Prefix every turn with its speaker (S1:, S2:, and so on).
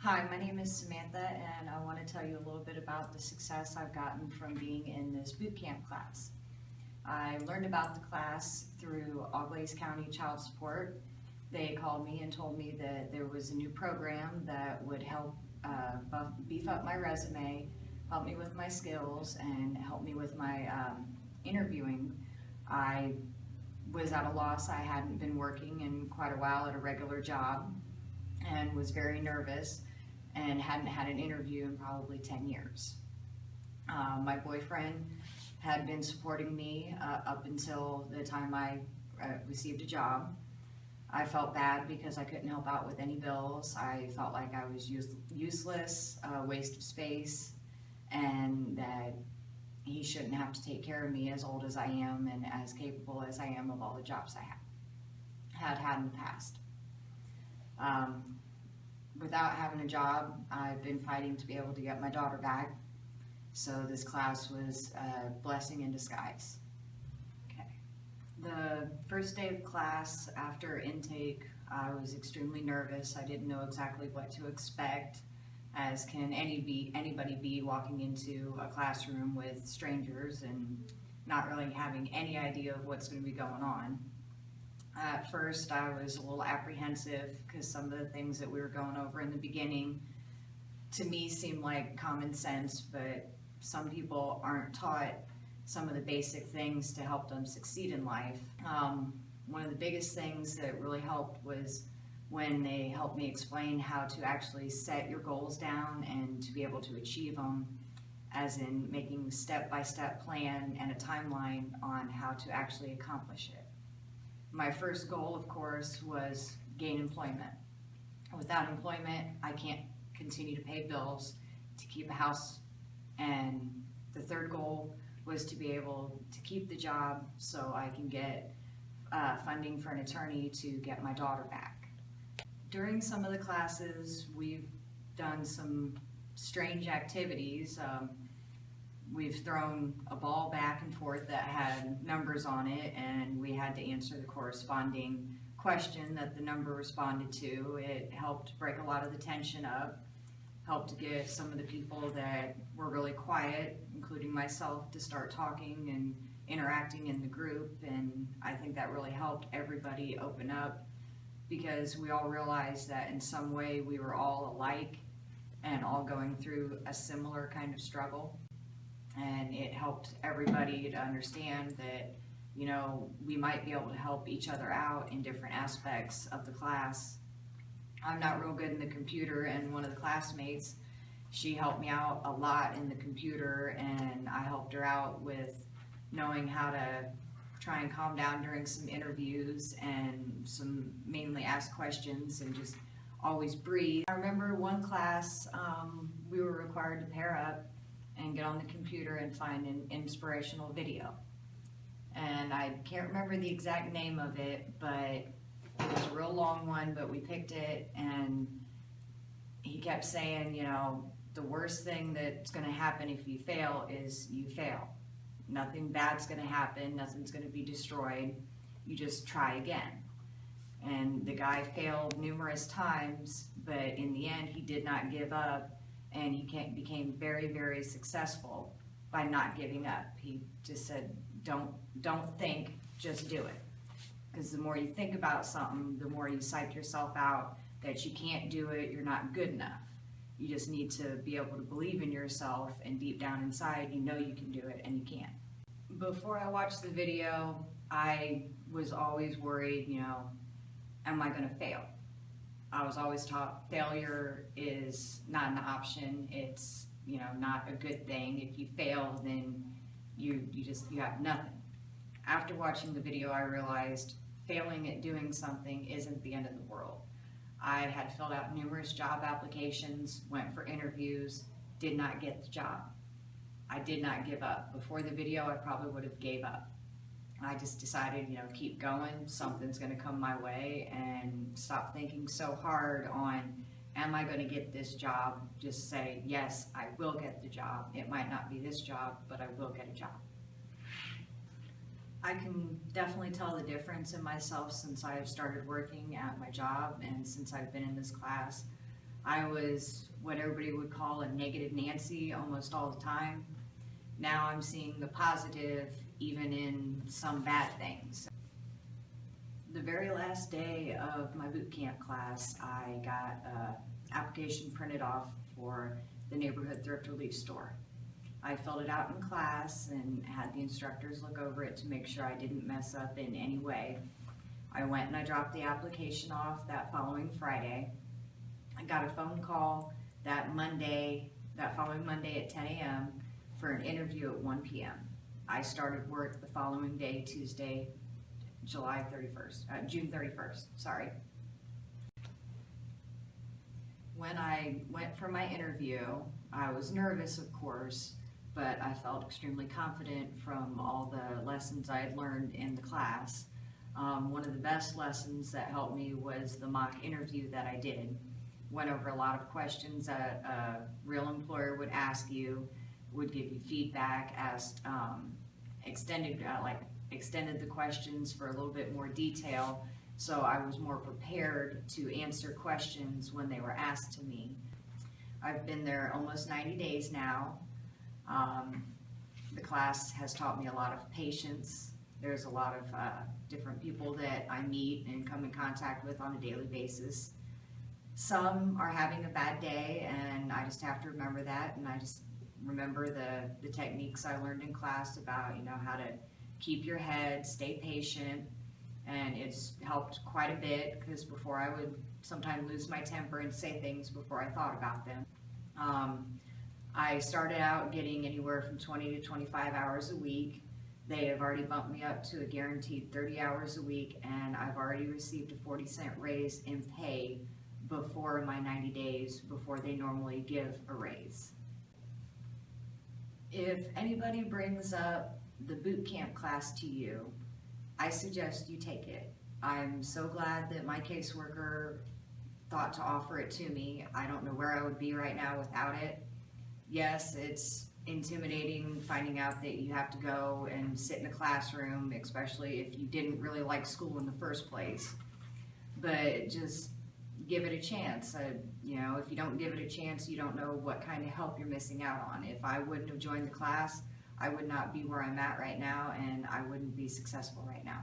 S1: Hi, my name is Samantha, and I want to tell you a little bit about the success I've gotten from being in this boot camp class. I learned about the class through L.A.C.C.A County Child Support. They called me and told me that there was a new program that would help beef up my resume, help me with my skills, and help me with my interviewing. I was at a loss. I hadn't been working in quite a while at a regular job and was very nervous and hadn't had an interview in probably 10 years. My boyfriend had been supporting me up until the time I received a job. I felt bad because I couldn't help out with any bills. I felt like I was useless, a waste of space, and that he shouldn't have to take care of me as old as I am and as capable as I am of all the jobs I had in the past. Without having a job, I've been fighting to be able to get my daughter back, so this class was a blessing in disguise. Okay. The first day of class after intake, I was extremely nervous. I didn't know exactly what to expect, as can anybody be walking into a classroom with strangers and not really having any idea of what's going to be going on. At first, I was a little apprehensive because some of the things that we were going over in the beginning to me seemed like common sense, but some people aren't taught some of the basic things to help them succeed in life. One of the biggest things that really helped was when they helped me explain how to actually set your goals down and to be able to achieve them, as in making a step-by-step plan and a timeline on how to actually accomplish it. My first goal, of course, was gain employment. Without employment, I can't continue to pay bills, to keep a house, and the third goal was to be able to keep the job so I can get funding for an attorney to get my daughter back. During some of the classes, we've done some strange activities. We've thrown a ball back and forth that had numbers on it, and we had to answer the corresponding question that the number responded to. It helped break a lot of the tension up, helped to get some of the people that were really quiet, including myself, to start talking and interacting in the group, and I think that really helped everybody open up, because we all realized that in some way we were all alike and all going through a similar kind of struggle. And it helped everybody to understand that, you know, we might be able to help each other out in different aspects of the class. I'm not real good in the computer, and one of the classmates, she helped me out a lot in the computer, and I helped her out with knowing how to try and calm down during some interviews and some mainly ask questions and just always breathe. I remember one class, we were required to pair up and get on the computer and find an inspirational video. And I can't remember the exact name of it, but it was a real long one, but we picked it, and he kept saying, you know, the worst thing that's going to happen if you fail is you fail. Nothing bad's going to happen, nothing's going to be destroyed, you just try again. And the guy failed numerous times, but in the end he did not give up, and he became very, very successful by not giving up. He just said, don't think, just do it. Because the more you think about something, the more you psych yourself out that you can't do it, you're not good enough. You just need to be able to believe in yourself, and deep down inside you know you can do it, and you can. Before I watched the video, I was always worried, you know, am I going to fail? I was always taught failure is not an option. It's, you know, not a good thing. If you fail, then you have nothing. After watching the video, I realized failing at doing something isn't the end of the world. I had filled out numerous job applications, went for interviews, did not get the job. I did not give up. Before the video, I probably would have gave up. I just decided, you know, keep going, something's going to come my way, and stop thinking so hard on, am I going to get this job? Just say, yes, I will get the job. It might not be this job, but I will get a job. I can definitely tell the difference in myself since I've started working at my job and since I've been in this class. I was what everybody would call a negative Nancy almost all the time. Now I'm seeing the positive even in some bad things. The very last day of my boot camp class, I got an application printed off for the neighborhood thrift relief store. I filled it out in class and had the instructors look over it to make sure I didn't mess up in any way. I went and I dropped the application off that following Friday. I got a phone call that following Monday at 10 a.m. for an interview at 1 p.m. I started work the following day, Tuesday, June 31st, sorry. When I went for my interview, I was nervous, of course, but I felt extremely confident from all the lessons I had learned in the class. One of the best lessons that helped me was the mock interview that I did. Went over a lot of questions that a real employer would ask you, would give you feedback, asked, extended the questions for a little bit more detail, so I was more prepared to answer questions when they were asked to me. I've been there almost 90 days now. The class has taught me a lot of patience. There's a lot of different people that I meet and come in contact with on a daily basis. Some are having a bad day, and I just have to remember that, and I just remember the techniques I learned in class about, how to keep your head, stay patient, and it's helped quite a bit, because before I would sometimes lose my temper and say things before I thought about them. I started out getting anywhere from 20 to 25 hours a week. They have already bumped me up to a guaranteed 30 hours a week, and I've already received a 40-cent raise in pay before my 90 days, before they normally give a raise. If anybody brings up the boot camp class to you, I suggest you take it. I'm so glad that my caseworker thought to offer it to me. I don't know where I would be right now without it. Yes, it's intimidating finding out that you have to go and sit in a classroom, especially if you didn't really like school in the first place. But just give it a chance. If you don't give it a chance, you don't know what kind of help you're missing out on. If I wouldn't have joined the class, I would not be where I'm at right now, and I wouldn't be successful right now.